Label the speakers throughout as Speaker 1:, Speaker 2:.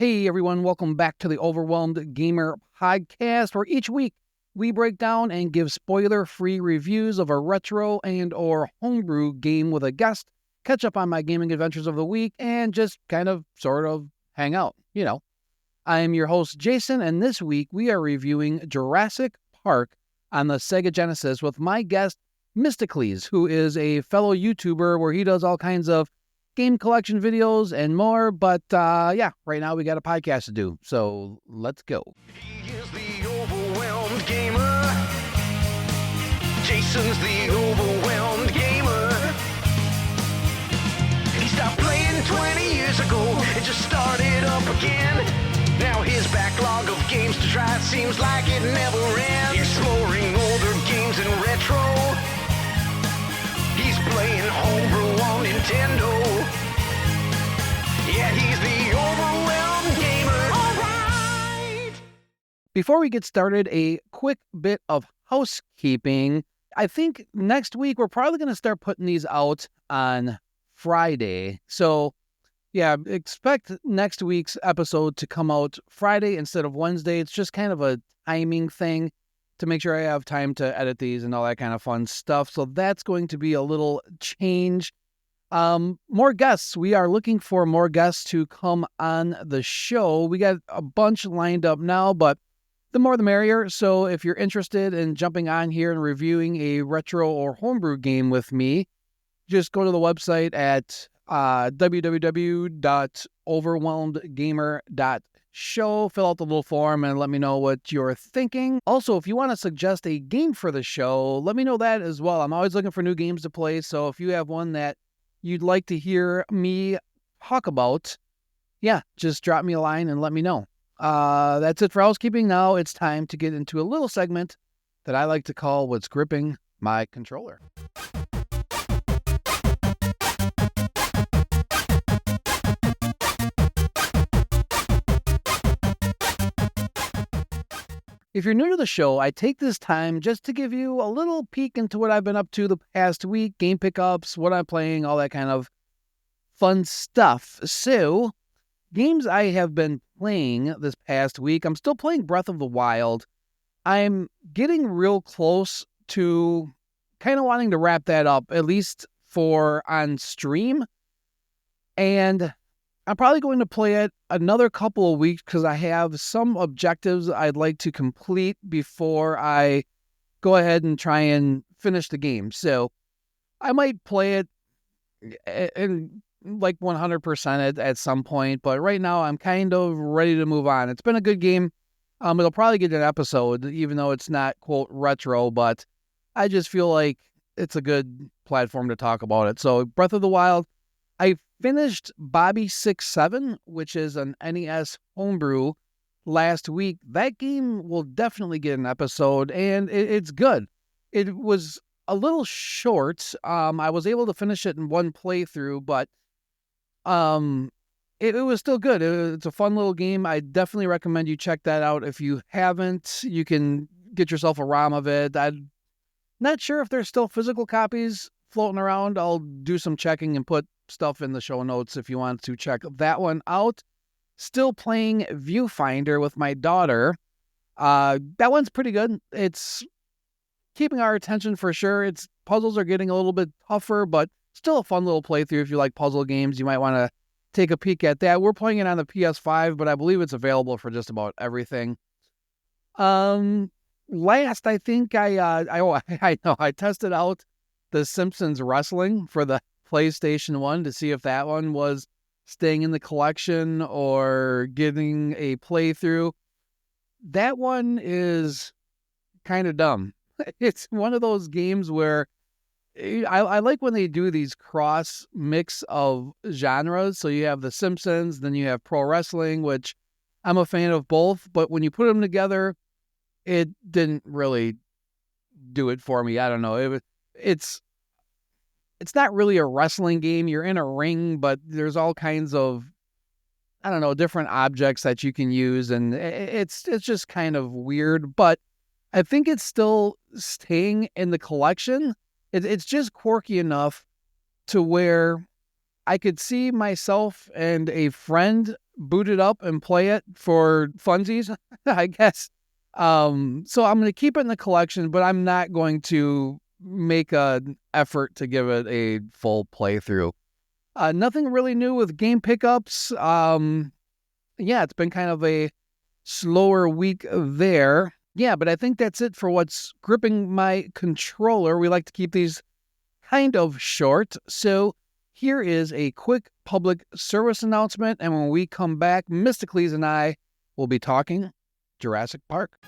Speaker 1: Hey everyone, welcome back to the Overwhelmed Gamer podcast, where each week we break down and give spoiler-free reviews of a retro and or homebrew game with a guest, catch up on my gaming adventures of the week, and just kind of sort of hang out, I am your host, Jason, and this week we are reviewing Jurassic Park on the Sega Genesis with my guest, Mystacles, who is a fellow YouTuber where he does all kinds of game collection videos and more, but right now we got a podcast to do, so let's go.
Speaker 2: He is the overwhelmed gamer. Jason's the overwhelmed gamer. He stopped playing 20 years ago and just started up again. Now his backlog of games to try seems like it never ends. Exploring older games and retro. He's playing homebrew on Nintendo. Yeah, he's the overwhelmed gamer. All right.
Speaker 1: Before we get started, a quick bit of housekeeping. I think next week we're probably going to start putting these out on Friday. So, yeah, expect next week's episode to come out Friday instead of Wednesday. It's just kind of a timing thing to make sure I have time to edit these and all that kind of fun stuff. So that's going to be a little change. More guests. We are looking for more guests to come on the show. We got a bunch lined up now, but the more the merrier. So if you're interested in jumping on here and reviewing a retro or homebrew game with me, just go to the website at www.overwhelmedgamer.show. Fill out the little form and let me know what you're thinking. Also, if you want to suggest a game for the show, let me know that as well. I'm always looking for new games to play, so if you have one that you'd like to hear me talk about, just drop me a line and let me know. That's it for housekeeping. Now it's time to get into a little segment that I like to call What's Gripping My Controller. If you're new to the show, I take this time just to give you a little peek into what I've been up to the past week, game pickups, what I'm playing, all that kind of fun stuff. So, games I have been playing this past week, I'm still playing Breath of the Wild. I'm getting real close to kind of wanting to wrap that up, at least for on stream. And I'm probably going to play it another couple of weeks because I have some objectives I'd like to complete before I go ahead and try and finish the game. So I might play it in like 100% at some point, but right now I'm kind of ready to move on. It's been a good game. It'll probably get an episode, even though it's not, quote, retro, but I just feel like it's a good platform to talk about it. So Breath of the Wild, I finished Bobby 6-7, which is an NES homebrew, last week. That game will definitely get an episode, and it's good. It was a little short. I was able to finish it in one playthrough, but it was still good. It's a fun little game. I definitely recommend you check that out. If you haven't, you can get yourself a ROM of it. I'm not sure if there's still physical copies floating around. I'll do some checking and put stuff in the show notes if you want to check that one out. Still playing Viewfinder with my daughter. That one's pretty good. It's keeping our attention for sure. Its puzzles are getting a little bit tougher, but still a fun little playthrough. If you like puzzle games, you might want to take a peek at that. We're playing it on the PS5, but I believe it's available for just about everything. Last, I think I tested out the Simpsons Wrestling for the PlayStation 1 to see if that one was staying in the collection or getting a playthrough. That one is kind of dumb. It's one of those games where I like when they do these cross mix of genres. So you have the Simpsons, then you have pro wrestling, which I'm a fan of both, but when you put them together, it didn't really do it for me. I don't know. It's not really a wrestling game. You're in a ring, but there's all kinds of, I don't know, different objects that you can use, and it's just kind of weird, but I think it's still staying in the collection. It's just quirky enough to where I could see myself and a friend boot it up and play it for funsies, I guess. So I'm going to keep it in the collection, but I'm not going to make an effort to give it a full playthrough. Nothing really new with game pickups. Yeah, it's been kind of a slower week there. Yeah, but I think that's it for what's gripping my controller. We like to keep these kind of short. So here is a quick public service announcement. And when we come back, Mystacles and I will be talking Jurassic Park.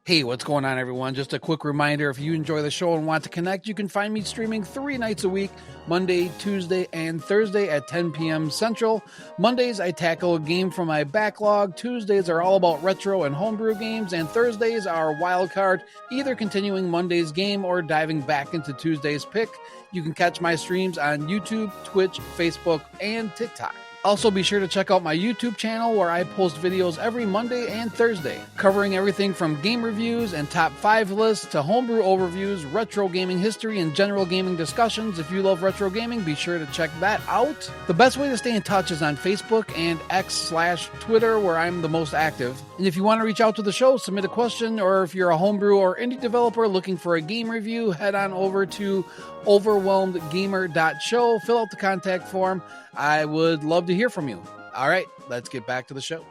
Speaker 1: Hey, what's going on, everyone? Just a quick reminder, if you enjoy the show and want to connect, you can find me streaming 3 nights a week, Monday, Tuesday, and Thursday at 10 p.m. Central. Mondays, I tackle a game from my backlog. Tuesdays are all about retro and homebrew games, and Thursdays are wild card, either continuing Monday's game or diving back into Tuesday's pick. You can catch my streams on YouTube, Twitch, Facebook, and TikTok. Also, be sure to check out my YouTube channel where I post videos every Monday and Thursday, covering everything from game reviews and top 5 lists to homebrew overviews, retro gaming history, and general gaming discussions. If you love retro gaming, be sure to check that out. The best way to stay in touch is on Facebook and X/Twitter, where I'm the most active. And if you want to reach out to the show, submit a question, or if you're a homebrew or indie developer looking for a game review, head on over to overwhelmedgamer.show, fill out the contact form. I would love to hear from you. All right, let's get back to the show.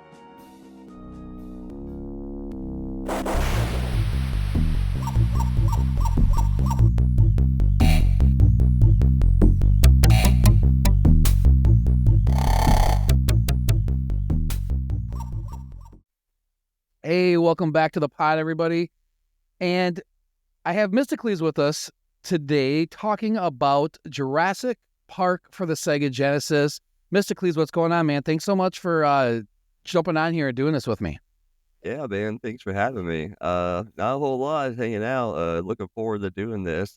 Speaker 1: Hey, welcome back to the pod, everybody. And I have Mystacles with us today talking about Jurassic Park for the Sega Genesis. Mystacles, what's going on, man? Thanks so much for jumping on here and doing this with me.
Speaker 3: Yeah, man. Thanks for having me. Not a whole lot, hanging out. Looking forward to doing this.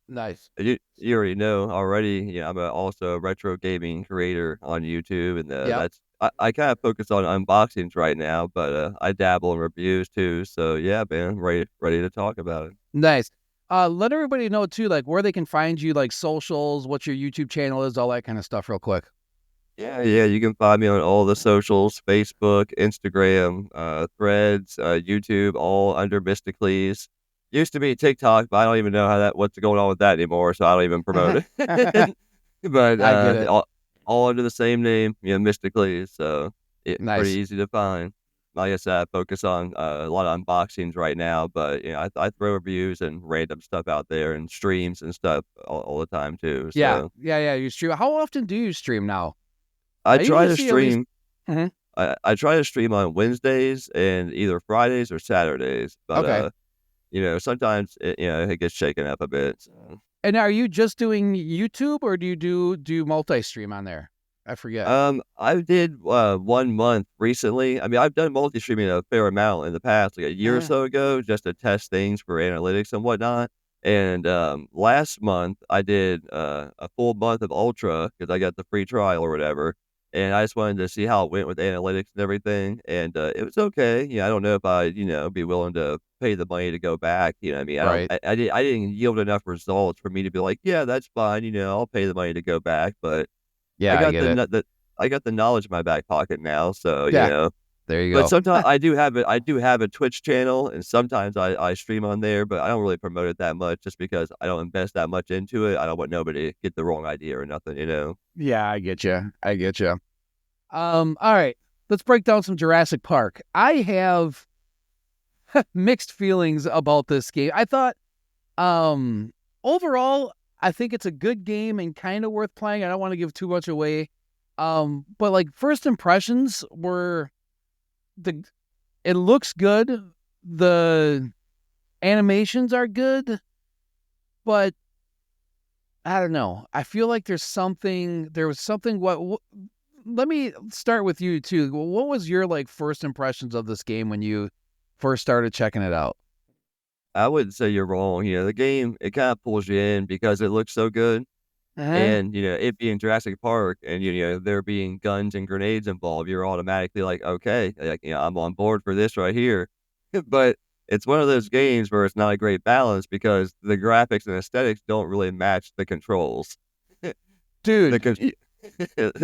Speaker 1: Nice.
Speaker 3: You already know already. Yeah, I'm also a retro gaming creator on YouTube, and
Speaker 1: Yep.
Speaker 3: I kind of focus on unboxings right now, but I dabble in reviews too. So yeah, man, ready to talk about it.
Speaker 1: Nice. Let everybody know too, like where they can find you, like socials, what your YouTube channel is, all that kind of stuff real quick.
Speaker 3: Yeah, you can find me on all the socials: Facebook, Instagram, Threads, YouTube, all under Mystacles. Used to be TikTok, but I don't even know what's going on with that anymore, so I don't even promote it. But
Speaker 1: I get it.
Speaker 3: all under the same name, Mystacles. So it's pretty
Speaker 1: Nice.
Speaker 3: easy to find. Like I said, I focus on a lot of unboxings right now, but I throw reviews and random stuff out there and streams and stuff all the time too.
Speaker 1: Yeah.
Speaker 3: So
Speaker 1: You stream. How often do you stream now?
Speaker 3: I
Speaker 1: I
Speaker 3: try
Speaker 1: usually
Speaker 3: to
Speaker 1: see at least.
Speaker 3: stream.
Speaker 1: Mhm.
Speaker 3: I try to stream on Wednesdays and either Fridays or Saturdays, but
Speaker 1: Okay.
Speaker 3: sometimes it gets shaken up a bit. So.
Speaker 1: And are you just doing YouTube or do you do multi-stream on there? I forget.
Speaker 3: I did 1 month recently. I mean, I've done multi-streaming a fair amount in the past, like a year or
Speaker 1: Eh.
Speaker 3: so ago, just to test things for analytics and whatnot. And last month I did a full month of Ultra because I got the free trial or whatever. And I just wanted to see how it went with analytics and everything. And it was okay. I don't know if I, be willing to pay the money to go back. You know what I mean? I don't,
Speaker 1: Right.
Speaker 3: I didn't yield enough results for me to be like, yeah, that's fine. I'll pay the money to go back. But I
Speaker 1: Yeah, I
Speaker 3: got
Speaker 1: get it.
Speaker 3: I got the knowledge in my back pocket now. So,
Speaker 1: Yeah. There you
Speaker 3: but
Speaker 1: go.
Speaker 3: sometimes I do have a Twitch channel, and sometimes I stream on there, but I don't really promote it that much just because I don't invest that much into it. I don't want nobody to get the wrong idea or nothing.
Speaker 1: Yeah, I get you. I get you. All right. Let's break down some Jurassic Park. I have mixed feelings about this game. I thought, overall, I think it's a good game and kind of worth playing. I don't want to give too much away. But like first impressions were it looks good. The animations are good, but I don't know. I feel like there was something, let me start with you too. What was your like first impressions of this game when you first started checking it out?
Speaker 3: I wouldn't say you're wrong. The game, it kind of pulls you in because it looks so good.
Speaker 1: Uh-huh.
Speaker 3: And, it being Jurassic Park and, there being guns and grenades involved, you're automatically like, okay, like, I'm on board for this right here. But it's one of those games where it's not a great balance because the graphics and aesthetics don't really match the controls. The
Speaker 1: Dude,
Speaker 3: con-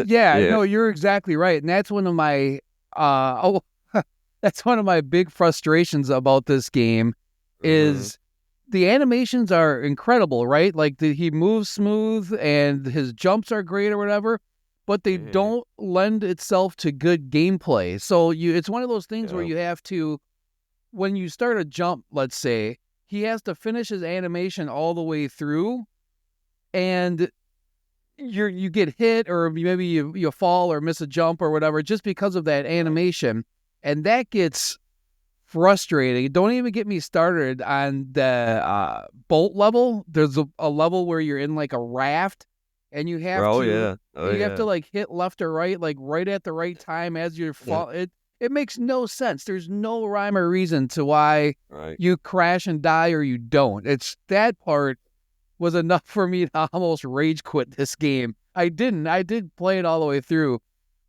Speaker 1: Yeah, no, you're exactly right. And that's one of my that's one of my big frustrations about this game
Speaker 3: Mm-hmm.
Speaker 1: is the animations are incredible, right? Like he moves smooth and his jumps are great or whatever, but they
Speaker 3: Mm-hmm.
Speaker 1: don't lend itself to good gameplay. So it's one of those things where
Speaker 3: Yeah.
Speaker 1: you have to, when you start a jump, let's say, he has to finish his animation all the way through, and you get hit or maybe you fall or miss a jump or whatever just because of that
Speaker 3: Right.
Speaker 1: animation, and that gets frustrating. Don't even get me started on the boat level. There's a level where you're in like a raft, and
Speaker 3: Oh yeah. Oh
Speaker 1: you have to
Speaker 3: yeah.
Speaker 1: like hit left or right, like right at the right time as you're fall. It makes no sense. There's no rhyme or reason to why
Speaker 3: Right.
Speaker 1: you crash and die or you don't. It's that part was enough for me to almost rage quit this game. I didn't. I did play it all the way through.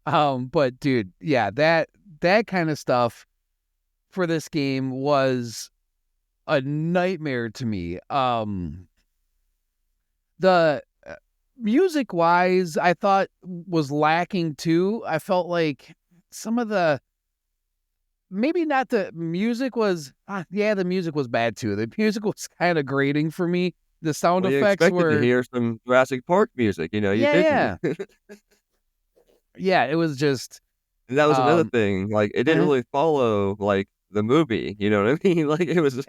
Speaker 1: But dude, yeah, that kind of stuff for this game was a nightmare to me. The music wise, I thought was lacking too. I felt like some of the maybe not the music was yeah, the music was bad too. The music was kind of grating for me. The sound
Speaker 3: Well, you
Speaker 1: effects
Speaker 3: expected to
Speaker 1: were
Speaker 3: hear some Jurassic Park music, you
Speaker 1: yeah,
Speaker 3: didn't.
Speaker 1: yeah. Yeah, it was just
Speaker 3: And that was another
Speaker 1: um
Speaker 3: thing, like, it didn't
Speaker 1: mhm.
Speaker 3: really follow, like, the movie, you know what I mean? Like, it was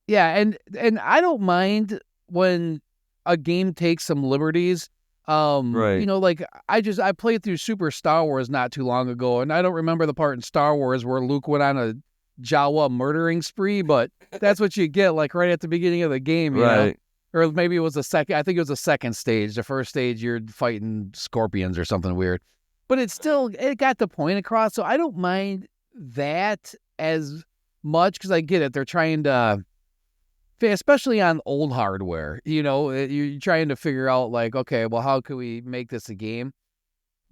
Speaker 1: Yeah, and I don't mind when a game takes some liberties.
Speaker 3: Right.
Speaker 1: Like I played through Super Star Wars not too long ago, and I don't remember the part in Star Wars where Luke went on a Jawa murdering spree, but that's what you get like right at the beginning of the game.
Speaker 3: Right.
Speaker 1: Or maybe it was the second. I think it was the second stage. The first stage you're fighting scorpions or something weird, but it got the point across. So I don't mind that as much because I get it. They're trying to especially on old hardware, you're trying to figure out like, okay, well, how can we make this a game?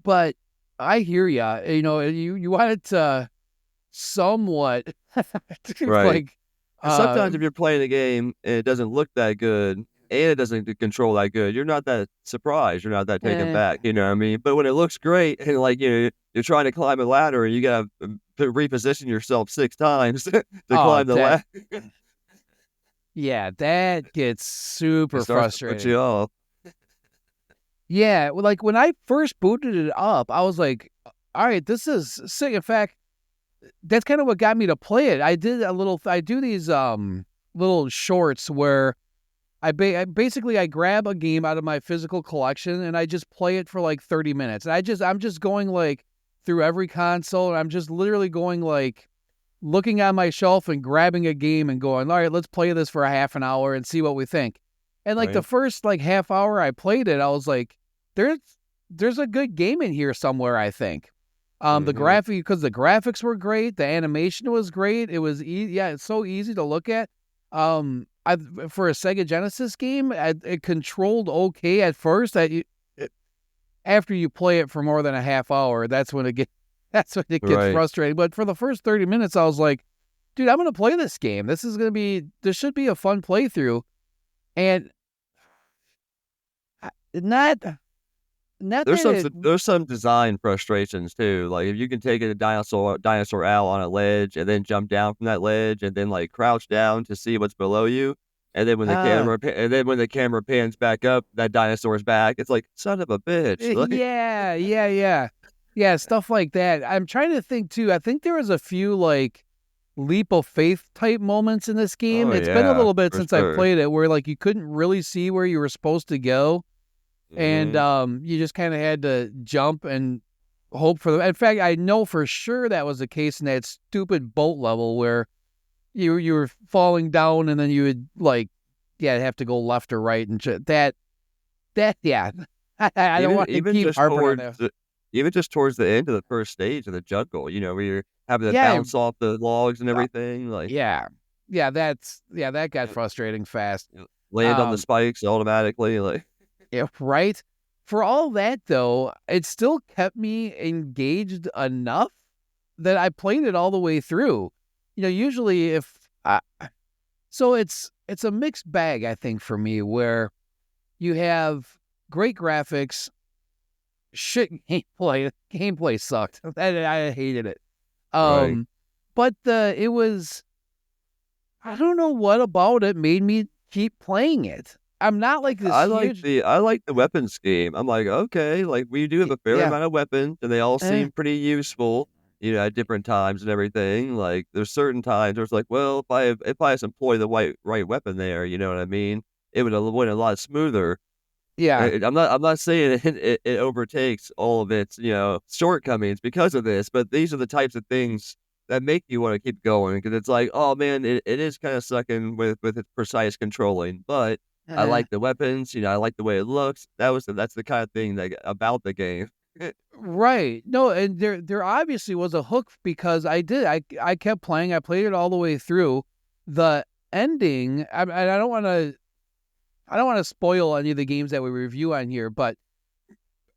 Speaker 1: But I hear ya, you want it to somewhat
Speaker 3: Right.
Speaker 1: like,
Speaker 3: Because
Speaker 1: uh,
Speaker 3: sometimes if you're playing a game and it doesn't look that good, and it doesn't control that good, you're not that surprised, you're not that taken
Speaker 1: eh,
Speaker 3: back, you know what I mean? But when it looks great and, like, you're trying to climb a ladder and you gotta, reposition yourself 6 times to
Speaker 1: oh,
Speaker 3: climb the
Speaker 1: that,
Speaker 3: ladder,
Speaker 1: yeah, that gets
Speaker 3: it
Speaker 1: super
Speaker 3: starts to put you
Speaker 1: frustrating.
Speaker 3: off.
Speaker 1: Yeah, well, like when I first booted it up, I was like, all right, this is sick. In fact, that's kind of what got me to play it. I do these little shorts where I basically I grab a game out of my physical collection and I just play it for like 30 minutes. And I'm just going like through every console and I'm just literally going like looking on my shelf and grabbing a game and going, all right, let's play this for a half an hour and see what we think. And like the
Speaker 3: Right.
Speaker 1: first like half hour I played it, I was like, there's there's a good game in here somewhere, I think. The
Speaker 3: Mhm.
Speaker 1: graphic because the graphics were great, the animation was great. It was yeah, it's so easy to look at. I For a Sega Genesis game, it controlled okay at first. After you play it for more than a half hour, that's when it gets
Speaker 3: Right.
Speaker 1: frustrating. But for the first 30 minutes, I was like, dude, I'm gonna play this game. This should be a fun playthrough. And not not
Speaker 3: There's
Speaker 1: that
Speaker 3: some
Speaker 1: it
Speaker 3: there's some design frustrations too, like, if you can take a dinosaur out on a ledge and then jump down from that ledge and then, like, crouch down to see what's below you, and then
Speaker 1: uh
Speaker 3: when the camera pans back up, that dinosaur's back, it's like, "Son of a bitch," like
Speaker 1: yeah, yeah, yeah. Yeah, stuff like that. I'm trying to think too. I think there was a few like leap of faith type moments in this game.
Speaker 3: Oh,
Speaker 1: It's been a
Speaker 3: yeah,
Speaker 1: little bit
Speaker 3: for
Speaker 1: since I
Speaker 3: sure.
Speaker 1: played it where like you couldn't really see where you were supposed to go and
Speaker 3: Mhm.
Speaker 1: you just kind of had to jump and hope for the in fact I know for sure that was the case in that stupid boat level where you were falling down and then you would like yeah have to go left or right and that yeah I don't
Speaker 3: Even
Speaker 1: want to keep harping on that.
Speaker 3: even just towards the end of the first stage of the jungle, where you're having to
Speaker 1: Yeah,
Speaker 3: bounce off the logs and
Speaker 1: uh,
Speaker 3: everything, like,
Speaker 1: yeah, that got frustrating fast.
Speaker 3: land on the
Speaker 1: Um,
Speaker 3: spikes automatically, like
Speaker 1: yeah, right. For all that though, it still kept me engaged enough that I played it all the way through. Usually if I, so it's a mixed bag I think for me where you have great graphics, shit gameplay. Gameplay sucked. I hated it.
Speaker 3: Right.
Speaker 1: But it was, I don't know what about it made me keep playing it. I'm not like this huge.
Speaker 3: I like the weapon scheme. I'm like, okay, like we do have a fair
Speaker 1: Yeah.
Speaker 3: amount of weapons, and they all
Speaker 1: Eh,
Speaker 3: seem pretty useful, at different times and everything. Like there's certain times where it's like, well, if I just employ the right weapon there, you know what I mean? It would have went a lot smoother.
Speaker 1: yeah.
Speaker 3: I'm not saying it overtakes all of its, shortcomings because of this, but these are the types of things that make you want to keep going because it's like, oh man, it is kind of sucking with its precise controlling, but I
Speaker 1: Uh,
Speaker 3: like the weapons, I like the way it looks. That's the kind of thing that about the game.
Speaker 1: right. No, and there obviously was a hook because I kept playing. I played it all the way through. The ending, I don't want to spoil any of the games that we review on here, but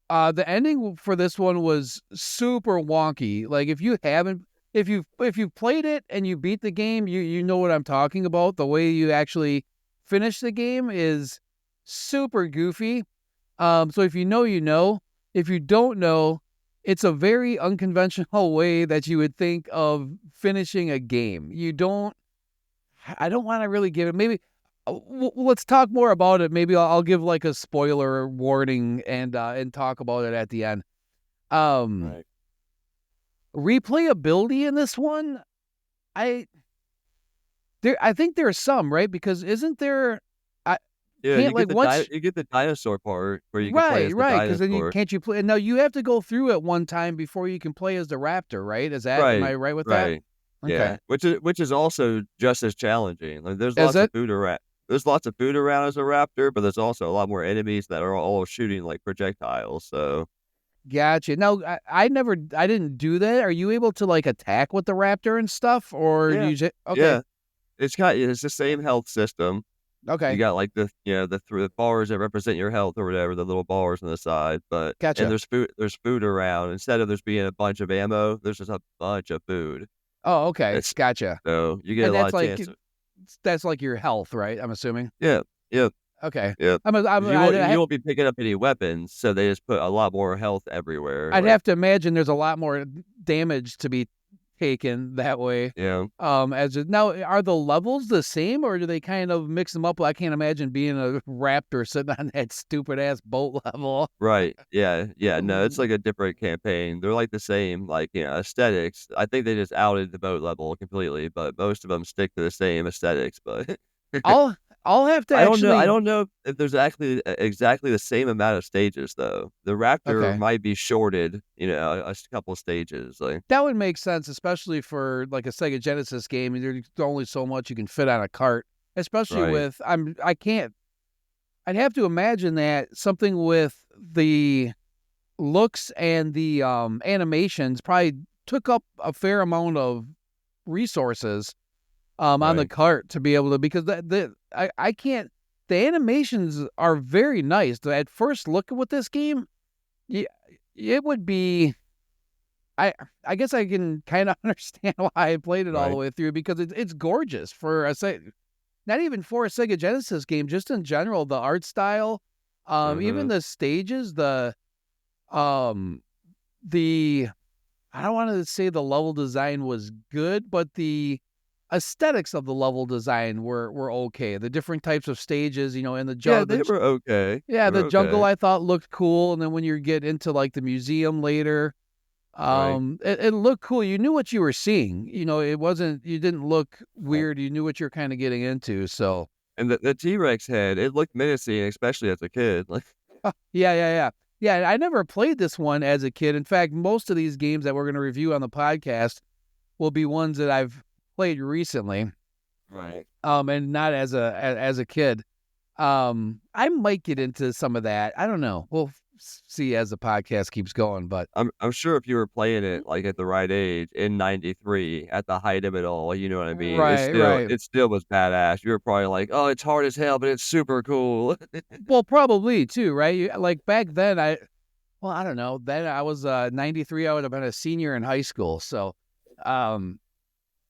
Speaker 1: the ending for this one was super wonky. Like if you've played it and you beat the game, you know what I'm talking about. The way you actually finish the game is super goofy. So if you know, you know. If you don't know, it's a very unconventional way that you would think of finishing a game. I don't want to really give it. Maybe let's talk more about it. Maybe I'll give like a spoiler warning and talk about it at the end. Um,
Speaker 3: Right.
Speaker 1: Replayability in this one, I think there's some, right? Because isn't there? I
Speaker 3: Yeah,
Speaker 1: can't like once.
Speaker 3: you get the dinosaur part where you can play as the
Speaker 1: Right. Because then
Speaker 3: dinosaur.
Speaker 1: can't you play? No, you have to go through it one time before you can play as the raptor, right? Am I
Speaker 3: Right,
Speaker 1: right with that?
Speaker 3: right.
Speaker 1: Okay.
Speaker 3: Yeah, which is also just as challenging. Like
Speaker 1: Is it?
Speaker 3: there's lots of food around as a raptor, but there's also a lot more enemies that are all shooting like projectiles. So
Speaker 1: Gotcha. Now, I didn't do that. Are you able to like attack with the raptor and stuff, or do
Speaker 3: yeah,
Speaker 1: you just? Okay.
Speaker 3: yeah, it's the same health system. You
Speaker 1: Okay.
Speaker 3: got like the bars that represent your health or whatever, the little bars on the side. And
Speaker 1: Gotcha.
Speaker 3: there's food around. Instead of there's being a bunch of ammo, there's just a bunch of food.
Speaker 1: Oh, okay.
Speaker 3: It's
Speaker 1: Gotcha.
Speaker 3: so you get a
Speaker 1: And
Speaker 3: lot of chance.
Speaker 1: that's like your health, right? I'm assuming.
Speaker 3: Yeah, yeah,
Speaker 1: Okay.
Speaker 3: yeah.
Speaker 1: I'm. A, I'm
Speaker 3: 'Cause you won't be picking up any weapons, so they just put a lot more health everywhere.
Speaker 1: I'd
Speaker 3: Like,
Speaker 1: have to imagine there's a lot more damage to be taken that way.
Speaker 3: yeah,
Speaker 1: Now, are the levels the same, or do they kind of mix them up? I can't imagine being a raptor sitting on that stupid ass boat level.
Speaker 3: right, yeah, yeah. No, it's like a different campaign. They're like the same, like aesthetics. I think they just outed the boat level completely, but most of them stick to the same aesthetics. But
Speaker 1: I'll I'll have to
Speaker 3: I don't know. I
Speaker 1: actually.
Speaker 3: don't know if there's actually exactly the same amount of stages though. The Raptor
Speaker 1: Okay.
Speaker 3: might be shorted, a couple stages. Like,
Speaker 1: That would make sense, especially for like a Sega Genesis game. There's only so much you can fit on a cart, especially
Speaker 3: right,
Speaker 1: with I can't. I'd have to imagine that something with the looks and the animations probably took up a fair amount of resources on the
Speaker 3: right.
Speaker 1: cart to be able to, because I can't. The animations are very nice. At first look with this game, yeah, it would be. I guess I can kind of understand why I played it all the
Speaker 3: Right.
Speaker 1: way through, because it's gorgeous for not even for a Sega Genesis game, just in general, the art style, even
Speaker 3: Mhm.
Speaker 1: the stages, um the I don't want to say the level design was good, but the aesthetics of the level design were okay. The different types of stages, in the
Speaker 3: Yeah,
Speaker 1: jungle,
Speaker 3: they were okay.
Speaker 1: yeah,
Speaker 3: They
Speaker 1: the
Speaker 3: were
Speaker 1: jungle
Speaker 3: okay.
Speaker 1: I thought looked cool, and then when you get into like the museum later,
Speaker 3: Right.
Speaker 1: it looked cool. You knew what you were seeing. You didn't look
Speaker 3: Right.
Speaker 1: weird. You knew what you're kind of getting into. So,
Speaker 3: And the T-Rex head, it looked menacing, especially as a kid. Like,
Speaker 1: yeah, yeah, yeah. Yeah, I never played this one as a kid. In fact, most of these games that we're going to review on the podcast will be ones that I've played recently,
Speaker 3: right.
Speaker 1: and not as a kid. I might get into some of that. I don't know. We'll see as the podcast keeps going, but
Speaker 3: I'm sure if you were playing it like at the right age in '93, at the height of it all, you know what I mean?
Speaker 1: right, right.
Speaker 3: It still was badass. You were probably like, "Oh, it's hard as hell, but it's super cool."
Speaker 1: Well, probably too, right? Like back then, I don't know. Then I was 93. I would have been a senior in high school. So, um,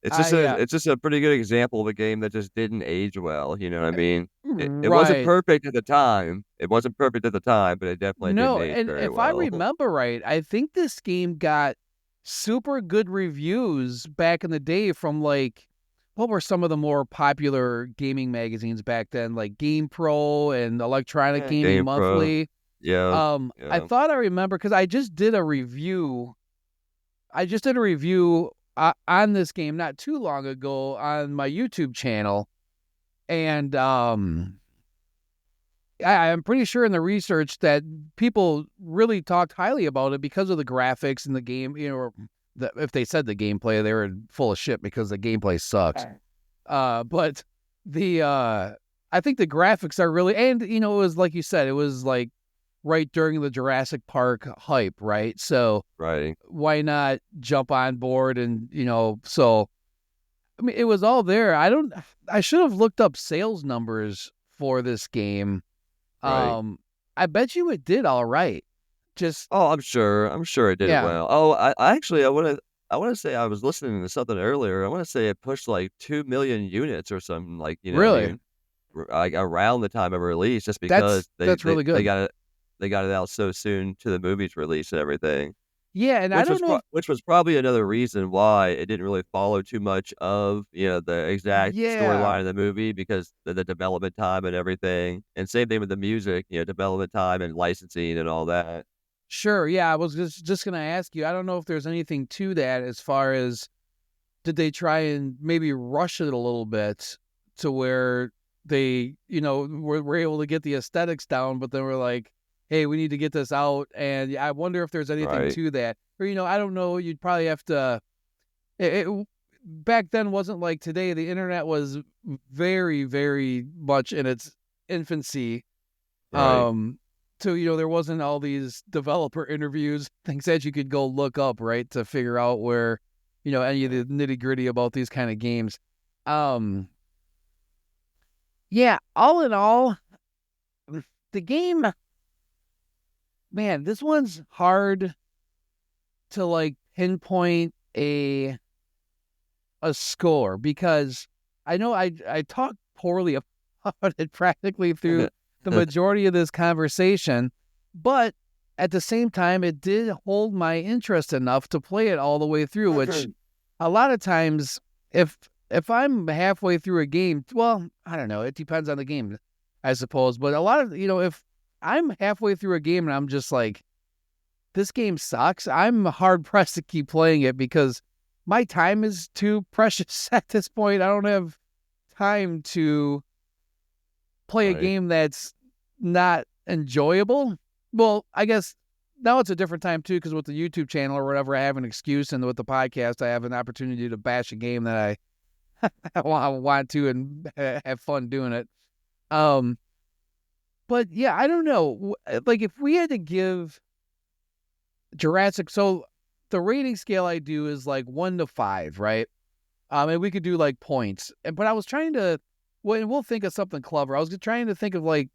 Speaker 1: Yeah,
Speaker 3: it's just a pretty good example of a game that just didn't age well. You know what I mean? It wasn't
Speaker 1: right.
Speaker 3: perfect at the time. It wasn't perfect at the time, but it definitely didn't
Speaker 1: No,
Speaker 3: age
Speaker 1: and
Speaker 3: very
Speaker 1: if I
Speaker 3: well.
Speaker 1: remember right, I think this game got super good reviews back in the day from like what were some of the more popular gaming magazines back then, like GamePro and Electronic
Speaker 3: Yeah,
Speaker 1: Gaming
Speaker 3: Game Pro.
Speaker 1: Monthly.
Speaker 3: Yeah,
Speaker 1: I
Speaker 3: yeah.
Speaker 1: thought I remember because I just did a review. I just did a review on this game not too long ago on my YouTube channel, and I'm pretty sure in the research that people really talked highly about it because of the graphics and the game. You know, or if they said the gameplay, they were full of shit because the gameplay sucks. But the I think the graphics are really, and you know, it was like you said, it was like right during the Jurassic Park hype, right? So
Speaker 3: Right.
Speaker 1: why not jump on board and you know? So I mean, it was all there. I should have looked up sales numbers for this game.
Speaker 3: Right.
Speaker 1: I bet you it did all right. Just
Speaker 3: Oh, I'm sure it did
Speaker 1: yeah,
Speaker 3: well. Oh, I actually I wanna say I was listening to something earlier. I wanna say it pushed like 2,000,000 units or something like, you know what I
Speaker 1: really.
Speaker 3: mean, like around the time of release just because
Speaker 1: That's really good.
Speaker 3: they got it out so soon to the movie's release and everything.
Speaker 1: Yeah, and I don't know if
Speaker 3: Which was probably another reason why it didn't really follow too much of, you know, the exact
Speaker 1: yeah,
Speaker 3: storyline of the movie because the development time and everything, and same thing with the music, you know, development time and licensing and all that.
Speaker 1: sure. Yeah, I was just gonna ask you. I don't know if there's anything to that as far as did they try and maybe rush it a little bit to where they, you know, were able to get the aesthetics down, but then we're like, hey, we need to get this out. And yeah, I wonder if there's anything
Speaker 3: Right,
Speaker 1: to that. Or, you know, I don't know. You'd probably have to. Back then wasn't like today. The internet was very, very much in its infancy.
Speaker 3: right,
Speaker 1: So, you know, there wasn't all these developer interviews, things that you could go look up, right, to figure out where, you know, any of the nitty gritty about these kind of games. Um, yeah, all in all, the game, man, this one's hard to like pinpoint a score because I know I talk poorly about it practically through the majority of this conversation, but at the same time, it did hold my interest enough to play it all the way through, which a lot of times, if I'm halfway through a game, well, I don't know, it depends on the game, I suppose, but a lot of, you know, if I'm halfway through a game and I'm just like, this game sucks, I'm hard pressed to keep playing it because my time is too precious at this point. I don't have time to play a
Speaker 3: right.
Speaker 1: game that's not enjoyable. Well, I guess now it's a different time too, because with the YouTube channel or whatever, I have an excuse, and with the podcast, I have an opportunity to bash a game that I want to and have fun doing it. Um, but yeah, I don't know. Like if we had to give Jurassic, so the rating scale I do is like 1 to 5, right? And we could do like points. But I was trying to, well, and we'll think of something clever. I was trying to think of like,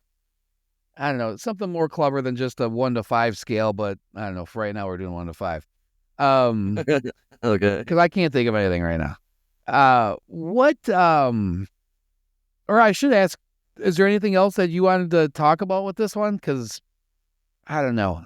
Speaker 1: I don't know, something more clever than just a 1 to 5 scale. But I don't know. For right now, we're doing 1 to 5.
Speaker 3: Okay.
Speaker 1: Because I can't think of anything right now. Or I should ask, is there anything else that you wanted to talk about with this one? Because I don't know.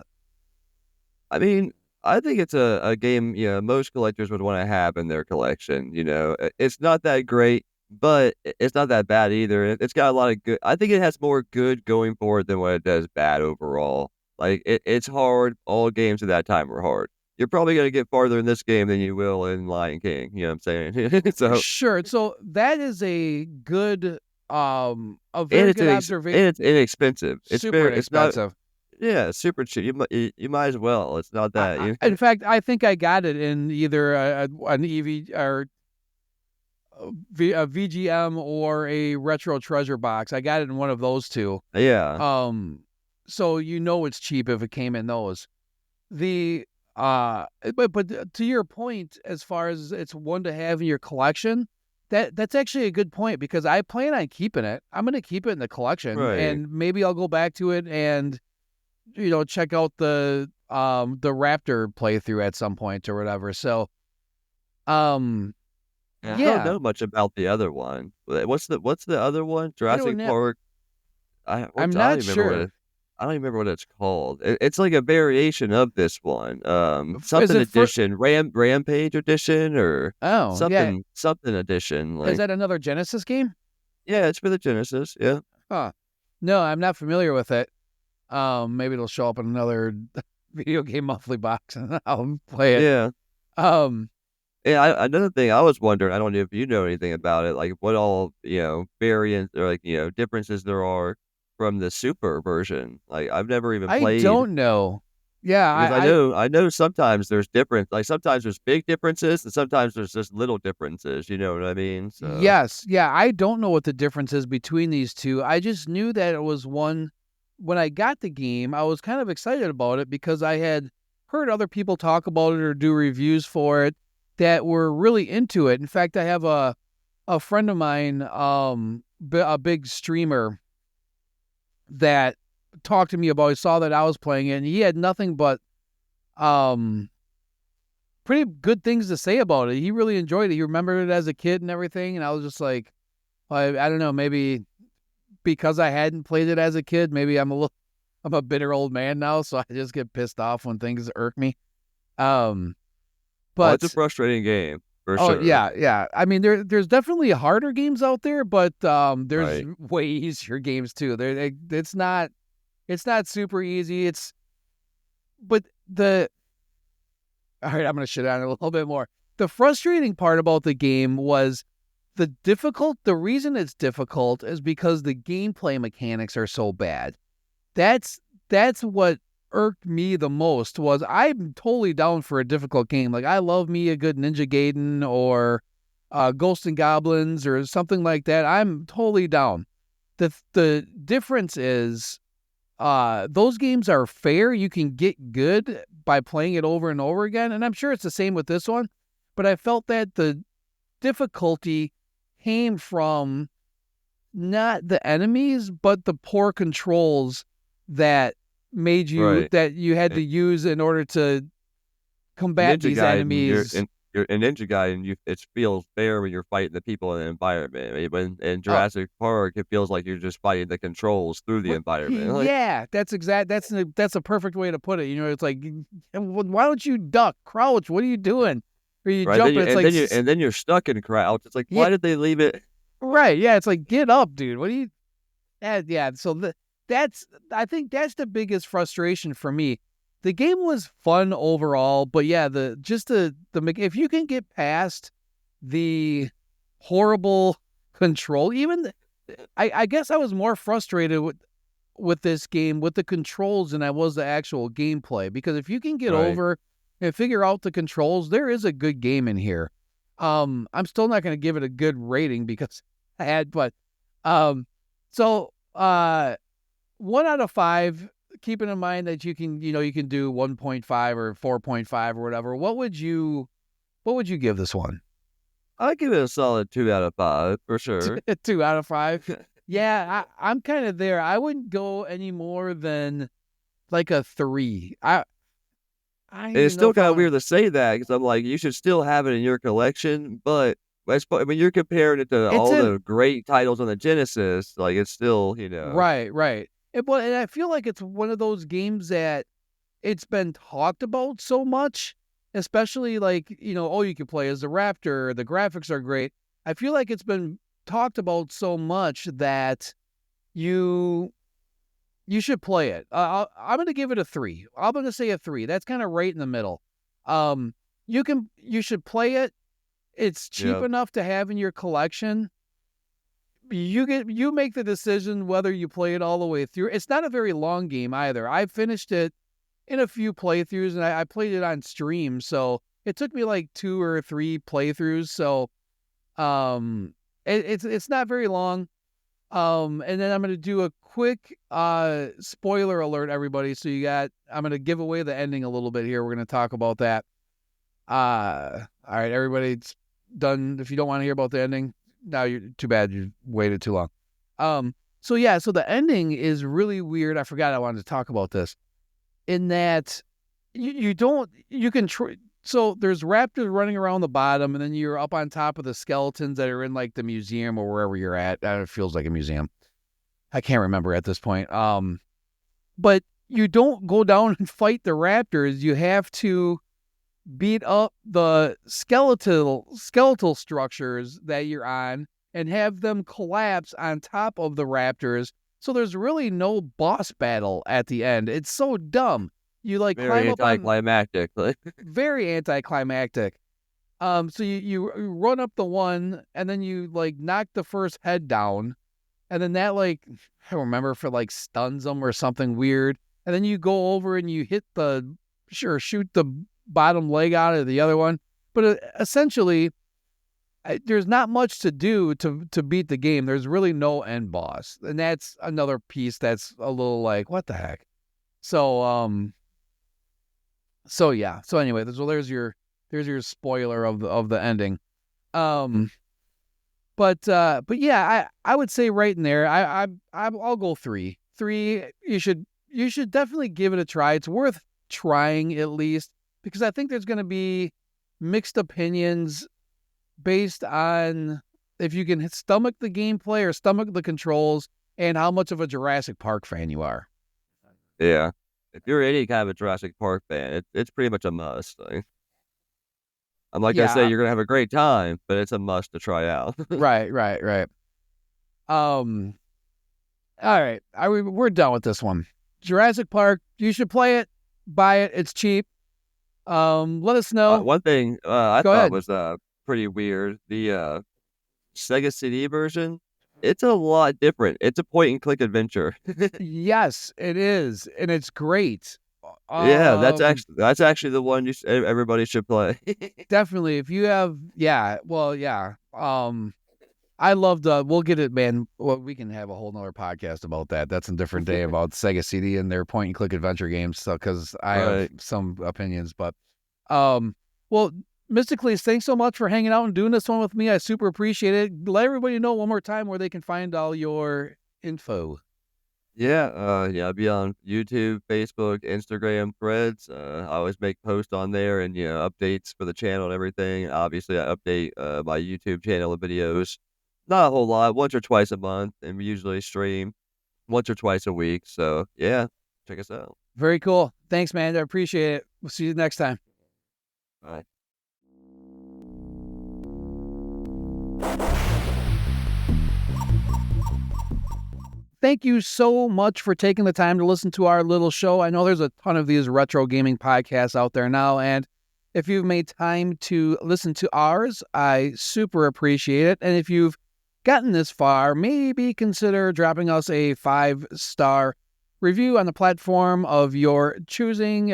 Speaker 3: I mean, I think it's a game, you know, most collectors would wanna have in their collection, you know? It's not that great, but it's not that bad either. It's got a lot of good I think it has more good going for it than what it does bad overall. Like, it's hard. All games at that time were hard. You're probably gonna get farther in this game than you will in Lion King, you know what I'm saying? So
Speaker 1: Sure. So that is a very good observation.
Speaker 3: and it's inexpensive.
Speaker 1: Super
Speaker 3: It's not
Speaker 1: inexpensive.
Speaker 3: yeah, super cheap. You might as well. It's not that, you
Speaker 1: In fact, I think I got it in either an EV or a VGM or a retro treasure box. I got it in one of those two.
Speaker 3: Yeah,
Speaker 1: Um, so you know it's cheap if it came in those. The but to your point, as far as it's one to have in your collection, that's actually a good point because I plan on keeping it. I'm going to keep it in the collection,
Speaker 3: right.
Speaker 1: and maybe I'll go back to it and you know check out the Raptor playthrough at some point or whatever. So um
Speaker 3: I don't
Speaker 1: Yeah,
Speaker 3: know much about the other one. What's the other one?
Speaker 1: I don't
Speaker 3: Jurassic
Speaker 1: know.
Speaker 3: Park.
Speaker 1: I'm
Speaker 3: I don't
Speaker 1: not
Speaker 3: even remember
Speaker 1: sure.
Speaker 3: I don't even remember what it's called. It's like a variation of this one.
Speaker 1: Is
Speaker 3: Something
Speaker 1: it for?
Speaker 3: edition, Rampage edition, or
Speaker 1: Oh, yeah.
Speaker 3: something edition.
Speaker 1: Is
Speaker 3: Like,
Speaker 1: that another Genesis game?
Speaker 3: yeah, it's for the Genesis. Yeah.
Speaker 1: Huh. No, I'm not familiar with it. Maybe it'll show up in another video game monthly box and I'll play it.
Speaker 3: Yeah.
Speaker 1: Um,
Speaker 3: Yeah, another thing I was wondering, I don't know if you know anything about it, like what all, variants or like, differences there are from the Super version. Like I've never even
Speaker 1: I
Speaker 3: played
Speaker 1: don't know. Yeah,
Speaker 3: because I know sometimes there's sometimes there's big differences and sometimes there's just little differences, you know what I mean? So,
Speaker 1: yes, yeah, I don't know what the difference is between these two. I just knew that it was one. When I got the game, I was kind of excited about it because I had heard other people talk about it or do reviews for it that were really into it. In fact, I have a friend of mine, a big streamer that talked to me about. He saw that I was playing it, and he had nothing but um pretty good things to say about it. He really enjoyed it. He remembered it as a kid and everything, and I was just like, I don't know, maybe because I hadn't played it as a kid, maybe I'm a bitter old man now, so I just get pissed off when things irk me. Um,
Speaker 3: oh, it's a
Speaker 1: but
Speaker 3: frustrating game for
Speaker 1: oh
Speaker 3: sure.
Speaker 1: yeah, yeah. I mean, there's definitely harder games out there, but there's
Speaker 3: Right.
Speaker 1: way easier games too. It's not super easy. But the all right, I'm gonna shit on it a little bit more. The frustrating part about the game was the reason it's difficult is because the gameplay mechanics are so bad. That's what irked me the most. Was I'm totally down for a difficult game. Like I love me a good Ninja Gaiden or Ghosts and Goblins or something like that. I'm totally down. The difference is those games are fair. You can get good by playing it over and over again, and I'm sure it's the same with this one. But I felt that the difficulty came from not the enemies, but the poor controls that
Speaker 3: Right.
Speaker 1: that you had to use in order to combat
Speaker 3: Ninja
Speaker 1: these
Speaker 3: Gaiden,
Speaker 1: enemies.
Speaker 3: you're in Ninja Gaiden, it feels fair when you're fighting the people in the environment. I mean, when in
Speaker 1: Oh,
Speaker 3: Jurassic Park, it feels like you're just fighting the controls through the environment. Like,
Speaker 1: yeah, that's a perfect way to put it. You know, it's like, why don't you duck, crouch? What are you doing? Or you
Speaker 3: right?
Speaker 1: jump, and it's like,
Speaker 3: And then you're stuck in crouch. It's like,
Speaker 1: yeah,
Speaker 3: why did they leave it?
Speaker 1: right, yeah, it's like, get up, dude. What are you? Yeah. So that's I think that's the biggest frustration for me. The game was fun overall, but yeah, if you can get past the horrible control, I guess I was more frustrated with this game with the controls than I was the actual gameplay. Because if you can get
Speaker 3: Right.
Speaker 1: over and figure out the controls, there is a good game in here. I'm still not going to give it a good rating because I had, but um, so 1 out of 5. Keeping in mind that you can do 1.5 or 4.5 or whatever. What would you give this one?
Speaker 3: I give it a solid 2 out of 5 for sure.
Speaker 1: 2 out of 5. Yeah, I'm kind of there. I wouldn't go any more than like a 3. I don't
Speaker 3: And it's
Speaker 1: even know
Speaker 3: still
Speaker 1: if I
Speaker 3: kind of
Speaker 1: want
Speaker 3: weird to say that because I'm like, you should still have it in your collection, but when you're comparing it to
Speaker 1: it's
Speaker 3: all
Speaker 1: in
Speaker 3: the great titles on the Genesis, like it's still,
Speaker 1: right. And I feel like it's one of those games that it's been talked about so much, especially like, oh, you can play as the Raptor, the graphics are great. I feel like it's been talked about so much that you you should play it. I'm going to give it a 3. I'm going to say a 3. That's kind of right in the middle. Um, you should play it. It's cheap
Speaker 3: yeah,
Speaker 1: enough to have in your collection. You make the decision whether you play it all the way through. It's not a very long game either. I finished it in a few playthroughs, and I played it on stream, so it took me like 2 or 3 playthroughs. So it's not very long. And then I'm gonna do a quick spoiler alert, everybody. So I'm gonna give away the ending a little bit here. We're gonna talk about that. All right, everybody, it's done. If you don't want to hear about the ending, now you're too bad. You waited too long. So yeah, so the ending is really weird. I forgot I wanted to talk about this. In that you don't you can So there's raptors running around the bottom, and then you're up on top of the skeletons that are in like the museum or wherever you're at. It feels like a museum. I can't remember at this point. But you don't go down and fight the raptors. You have to beat up the skeletal structures that you're on and have them collapse on top of the raptors. So there's really no boss battle at the end. It's so dumb. You like
Speaker 3: Very
Speaker 1: climb up on
Speaker 3: anticlimactic.
Speaker 1: very anticlimactic. So you run up the one and then you like knock the first head down, and then that like I don't remember if it like stuns them or something weird. And then you go over and you shoot the bottom leg out of the other one. But essentially, there's not much to do to beat the game. There's really no end boss, and that's another piece that's a little like what the heck. So yeah. So anyway, there's your spoiler of the ending. But yeah, I would say right in there, I'll go 3. 3. You should definitely give it a try. It's worth trying at least, because I think there's going to be mixed opinions based on if you can stomach the gameplay or stomach the controls and how much of a Jurassic Park fan you are.
Speaker 3: Yeah. If you're any kind of a Jurassic Park fan, it's pretty much a must. Like, I say, you're going to have a great time, but it's a must to try out.
Speaker 1: Right. All right. We're done with this one. Jurassic Park, you should play it, buy it. It's cheap. Let us know.
Speaker 3: One thing I
Speaker 1: Go
Speaker 3: thought
Speaker 1: ahead.
Speaker 3: was pretty weird. The Sega CD version, it's a lot different. It's a point-and-click adventure.
Speaker 1: Yes, it is, and it's great.
Speaker 3: Yeah, that's actually the one everybody should play.
Speaker 1: Definitely. If you have, yeah. I love we'll get it, man. Well, we can have a whole nother podcast about that. That's a different day about Sega CD and their point and click adventure games. So, cause I have some opinions, but, well, Mystacles, thanks so much for hanging out and doing this one with me. I super appreciate it. Let everybody know one more time where they can find all your info.
Speaker 3: Yeah, I'll be on YouTube, Facebook, Instagram, Threads. I always make posts on there and updates for the channel and everything. Obviously, I update my YouTube channel and videos. Not a whole lot, once or twice a month, and we usually stream once or twice a week. So yeah, check us out.
Speaker 1: Very cool. Thanks, man. I appreciate it. We'll see you next time.
Speaker 3: Bye.
Speaker 1: Thank you so much for taking the time to listen to our little show. I know there's a ton of these retro gaming podcasts out there now, and if you've made time to listen to ours, I super appreciate it. And if you've gotten this far, maybe consider dropping us a 5-star review on the platform of your choosing.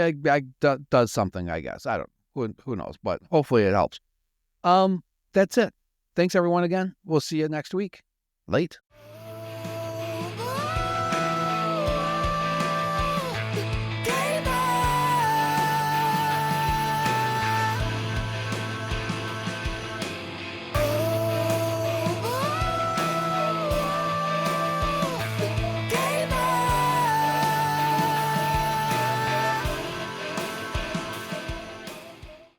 Speaker 1: Does something, I guess. I don't know. Who knows? But hopefully it helps. That's it. Thanks, everyone, again. We'll see you next week. Late.